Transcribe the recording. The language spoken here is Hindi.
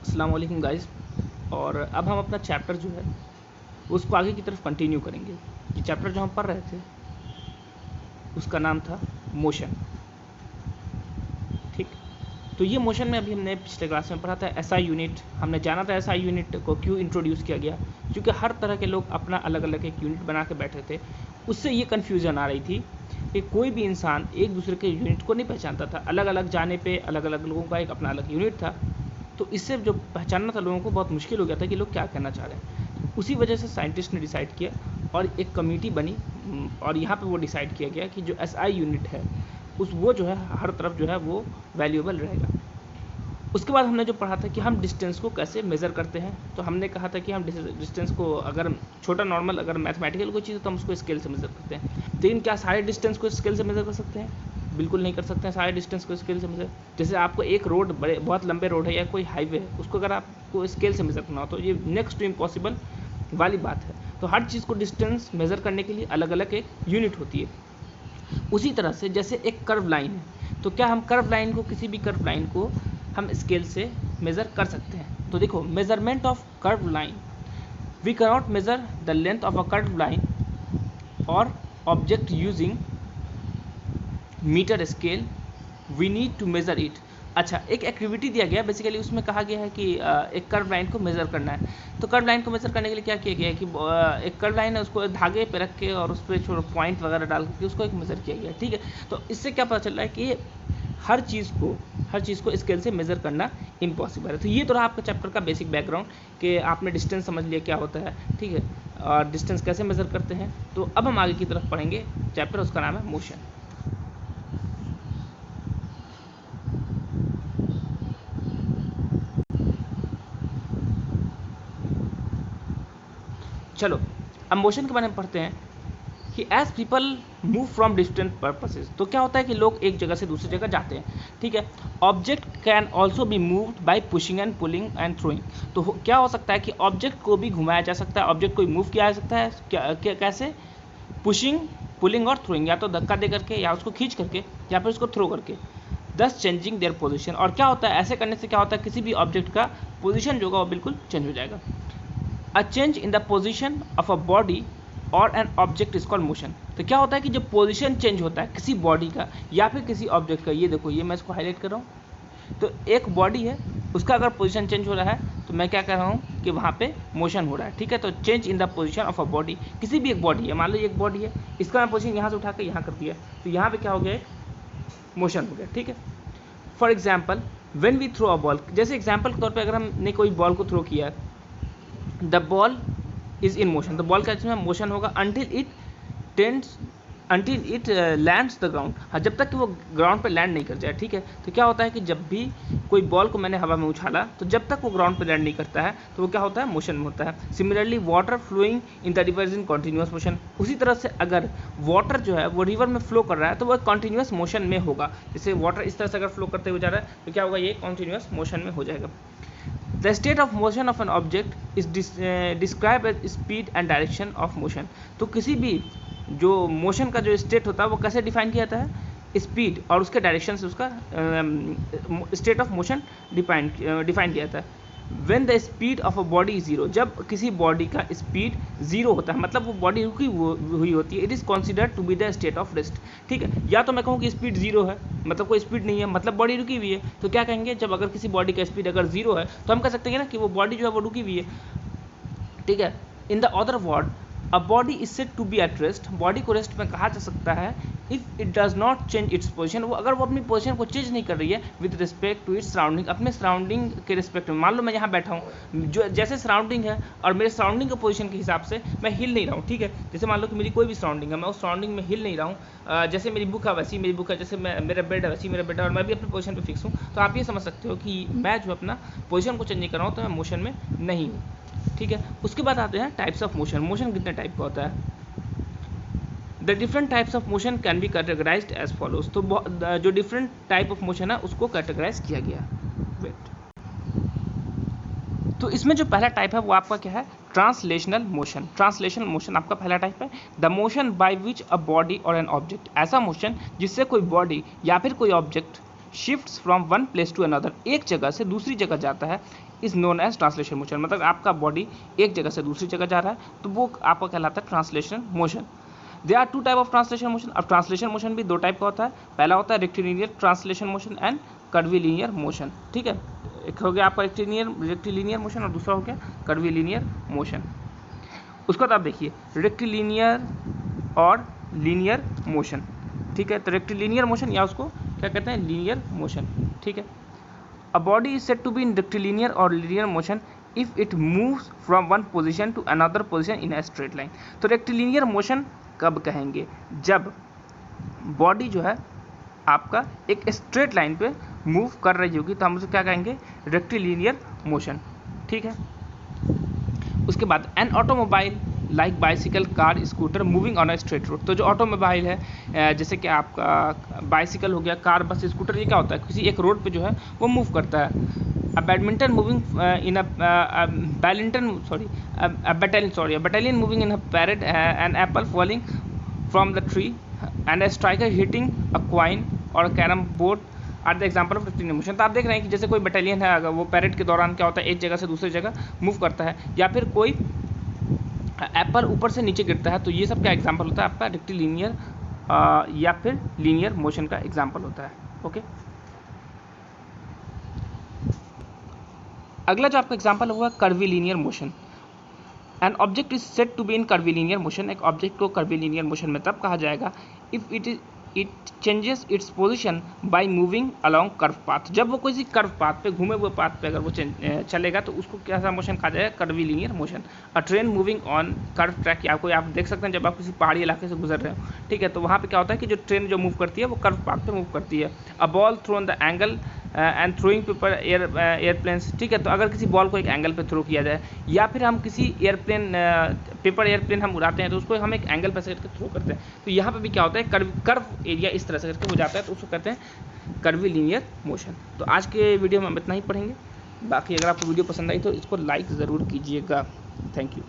अस्सलाम वालेकुम गाइस। और अब हम अपना चैप्टर जो है उसको आगे की तरफ कंटिन्यू करेंगे। ये चैप्टर जो हम पढ़ रहे थे उसका नाम था मोशन। ठीक, तो ये मोशन में अभी हमने पिछले क्लास में पढ़ा था एसआई यूनिट। हमने जाना था एसआई यूनिट को क्यों इंट्रोड्यूस किया गया, क्योंकि हर तरह के लोग अपना अलग अलग एक यूनिट बना के बैठे थे। उससे ये कन्फ्यूज़न आ रही थी कि कोई भी इंसान एक दूसरे के यूनिट को नहीं पहचानता था। अलग अलग जाने पे अलग अलग लोगों का एक अपना अलग यूनिट था, तो इससे जो पहचानना था लोगों को बहुत मुश्किल हो गया था कि लोग क्या कहना चाह रहे हैं। उसी वजह से साइंटिस्ट ने डिसाइड किया और एक कमेटी बनी और यहाँ पे वो डिसाइड किया गया कि जो एसआई यूनिट है वो जो है हर तरफ जो है वो वैल्यूएबल रहेगा। उसके बाद हमने जो पढ़ा था कि हम डिस्टेंस को कैसे मेज़र करते हैं, तो हमने कहा था कि हम डिस्टेंस को अगर छोटा नॉर्मल अगर मैथमेटिकल कोई चीज़ है तो हम उसको स्केल से मेज़र करते हैं। लेकिन क्या सारे डिस्टेंस को स्केल से मेज़र कर सकते हैं? बिल्कुल नहीं कर सकते हैं सारे डिस्टेंस को स्केल से मेज़र। जैसे आपको एक रोड बहुत लंबे रोड है या कोई हाईवे है, उसको अगर आपको स्केल से मेज़र करना हो तो ये नेक्स्ट टू इम्पॉसिबल वाली बात है। तो हर चीज़ को डिस्टेंस मेज़र करने के लिए अलग अलग एक यूनिट होती है। उसी तरह से जैसे एक कर्व लाइन है, तो क्या हम कर्व लाइन को किसी भी कर्व लाइन को हम स्केल से मेज़र कर सकते हैं? तो देखो, measurement of curve line, we can not measure the length of a curve line और object using meter scale, we need to measure it. अच्छा, एक एक्टिविटी दिया गया बेसिकली, उसमें कहा गया है कि एक कर्व लाइन को मेज़र करना है। तो कर्व लाइन को मेज़र करने के लिए क्या किया गया है कि एक कर्व लाइन है उसको धागे पे रख के और उस पर छोटे पॉइंट वगैरह डाल के उसको एक मेज़र किया गया है। ठीक है, तो इससे क्या पता चल रहा है कि हर चीज़ को स्केल से मेज़र करना इम्पॉसिबल है। तो ये तो रहा आपका चैप्टर का बेसिक बैकग्राउंड कि आपने डिस्टेंस समझ लिया क्या होता है। ठीक है, और डिस्टेंस कैसे मेज़र करते हैं। तो अब हम आगे की तरफ पढ़ेंगे चैप्टर, उसका नाम है मोशन। चलो, अब मोशन के बारे में पढ़ते हैं कि as people move from different purposes, तो क्या होता है कि लोग एक जगह से दूसरी जगह जाते हैं। ठीक है, object can also be moved by pushing and pulling and throwing. तो क्या हो सकता है कि ऑब्जेक्ट को भी घुमाया जा सकता है, ऑब्जेक्ट को मूव किया जा सकता है। कैसे? पुशिंग, पुलिंग और थ्रोइंग, या तो धक्का दे करके या उसको खींच करके या फिर उसको थ्रो करके, दस चेंजिंग देयर पोजिशन। और क्या होता है, ऐसे करने से क्या होता है, किसी भी ऑब्जेक्ट का पोजिशन जो होगा वो बिल्कुल चेंज हो जाएगा। A change in the position of a body और an object is called motion. तो क्या होता है कि जब पोजीशन चेंज होता है किसी बॉडी का या फिर किसी ऑब्जेक्ट का, ये देखो, ये मैं इसको हाईलाइट कर रहा हूँ, तो एक बॉडी है उसका अगर पोजीशन चेंज हो रहा है तो मैं क्या कह रहा हूँ कि वहाँ पे मोशन हो रहा है। ठीक है, तो change in the position of a body, किसी भी एक बॉडी है, मान लो एक बॉडी है, इसका मैं पोजीशन यहाँ से उठा कर यहाँ कर दिया, तो यहाँ पे क्या हो गया, एक मोशन हो गया। ठीक है, for example when we throw a ball, जैसे एग्जाम्पल के तौर पर अगर हमने कोई बॉल को थ्रो किया, the ball is in motion, तो बॉल का इसमें मोशन होगा until it lands the ground. हाँ, जब तक कि वो ग्राउंड पे लैंड नहीं कर जाए। ठीक है, तो क्या होता है कि जब भी कोई बॉल को मैंने हवा में उछाला तो जब तक वो ग्राउंड पे लैंड नहीं करता है तो वो क्या होता है, मोशन में होता है। Similarly water flowing in the river is in continuous motion, उसी तरह से अगर वाटर जो है वो रिवर में फ्लो कर रहा है तो वो कॉन्टीन्यूस मोशन में होगा। जैसे वाटर इस तरह से अगर फ्लो करते हुए जा रहा है तो क्या होगा, ये कॉन्टीन्यूस मोशन में हो जाएगा। The state of motion of an object is described as speed and direction of motion। तो किसी भी जो मोशन का जो स्टेट होता है वो कैसे डिफाइन किया जाता है, स्पीड और उसके डायरेक्शन से उसका स्टेट ऑफ मोशन डिफाइन किया जाता है। When the speed of a body is zero, जब किसी बॉडी का स्पीड जीरो होता है मतलब वो बॉडी रुकी हुई होती है, it is considered to be the state of rest. ठीक है, या तो मैं कहूँ कि स्पीड जीरो है मतलब कोई स्पीड नहीं है, मतलब बॉडी रुकी हुई है, तो क्या कहेंगे, जब अगर किसी बॉडी का स्पीड अगर जीरो है तो हम कह सकते हैं ना कि वो बॉडी जो है वो रुकी हुई है। ठीक है, in the other word a body is said to be at rest, body को रेस्ट में कहा जा सकता है if it does not change its position, वो अगर वो अपनी पोजीशन को चेंज नहीं कर रही है with respect to its surrounding, अपने सराउंडिंग के रिस्पेक्ट में। मान लो मैं यहाँ बैठा हूँ, जो जैसे सराउंडिंग है और मेरे सराउंडिंग के पोजीशन के हिसाब से मैं हिल नहीं रहा हूँ। ठीक है, जैसे मान लो कि मेरी कोई भी सराउंडिंग है, मैं उस सराउंडिंग में हिल नहीं रहा हूँ, जैसे मेरी बुक है वैसी मेरी बुक है, जैसे मेरा बेड है वैसी मेरा बेड है, और मैं भी अपनी पोजीशन पर फिक्स हूँ, तो आप ये समझ सकते हो कि मैं जो अपना पोजीशन को चेंज नहीं कर रहा हूँ तो मैं मोशन में नहीं हूँ। ठीक है, उसके बाद आते हैं टाइप्स ऑफ मोशन। मोशन कितने टाइप का होता है, the different types of motion can be categorised as follows. तो जो डिफरेंट टाइप ऑफ मोशन है उसको कैटेगराइज किया गया। वेट, तो इसमें जो पहला टाइप है वो आपका क्या है, ट्रांसलेशनल मोशन। ट्रांसलेशनल मोशन आपका पहला टाइप है। The motion by which a body और एन ऑब्जेक्ट, ऐसा मोशन जिससे कोई बॉडी या फिर कोई object shifts from one place to another, एक जगह से दूसरी जगह जाता है, is known as translation motion. मतलब आपका बॉडी एक जगह से दूसरी जगह जा रहा है तो वो आपका कहलाता है translation motion. There are two type of translation motion. अब ट्रांसलेशन मोशन भी दो टाइप का होता है, पहला होता है rectilinear translation motion and curvilinear motion. ठीक है, एक हो गया आपका रेक्टिलिनियर मोशन और दूसरा हो गया कर्वीलिनियर मोशन। उसके बाद आप देखिए रेक्टिलिनियर और लीनियर मोशन। ठीक है, तो रेक्टिलिनियर मोशन या उसको क्या कहते हैं, लीनियर मोशन। ठीक है, a body is said to be in rectilinear और linear motion if it moves from one position to another position in a straight line. तो रेक्टिलिनियर मोशन कब कहेंगे, जब बॉडी जो है आपका एक स्ट्रेट लाइन पे मूव कर रही होगी तो हम उसे क्या कहेंगे, रेक्टिलिनियर मोशन। ठीक है, उसके बाद an automobile like bicycle, car, scooter moving on a straight road. तो जो ऑटोमोबाइल है जैसे कि आपका बाइसिकल हो गया, कार, बस, स्कूटर, ये क्या होता है, किसी एक रोड पे जो है वो मूव करता है। A badminton moving in battalion moving in a parade, an apple falling from the tree and a striker hitting a coin और carrom board are the example of rectilinear motion. तो आप देख रहे हैं कि जैसे कोई बटालियन है, अगर वो पैरेड के दौरान क्या होता है, एक जगह से दूसरी जगह मूव करता है, या फिर कोई एप्पल ऊपर से नीचे गिरता है, तो ये सब क्या एग्जाम्पल होता है आपका रेक्टिलिनियर या फिर लीनियर मोशन का एग्जाम्पल होता है। ओके, अगला जो आपका एग्जाम्पल होगा curvilinear motion. An object is said to be in curvilinear motion. एक ऑब्जेक्ट को कर्वीलिनियर मोशन में तब कहा जाएगा if it changes its position by moving along curve path. जब वो किसी कर्व पाथ पे, घूमे हुए पाथ पे अगर वो चलेगा तो उसको कैसा मोशन कहा जाएगा, curvilinear motion. A train moving on curve track, या कोई आप देख सकते हैं जब आप किसी पहाड़ी इलाके से गुजर रहे हो, ठीक है, तो वहाँ पे क्या होता है कि जो ट्रेन जो मूव करती है वो कर्व पाथ पे मूव करती है। A ball thrown the angle and throwing paper airplanes. ठीक है, तो अगर किसी बॉल को एक एंगल पे थ्रो किया जाए, या फिर हम किसी पेपर एयरप्लेन हम उड़ाते हैं तो उसको हम एक एंगल पे से करके थ्रो करते हैं, तो यहाँ पे भी क्या होता है, कर्व एरिया इस तरह से करके हो जाता है, तो उसको कहते हैं कर्वीलिनियर मोशन। तो आज के वीडियो में हम इतना ही पढ़ेंगे, बाकी अगर आपको वीडियो पसंद आई तो इसको लाइक ज़रूर कीजिएगा। Thank you.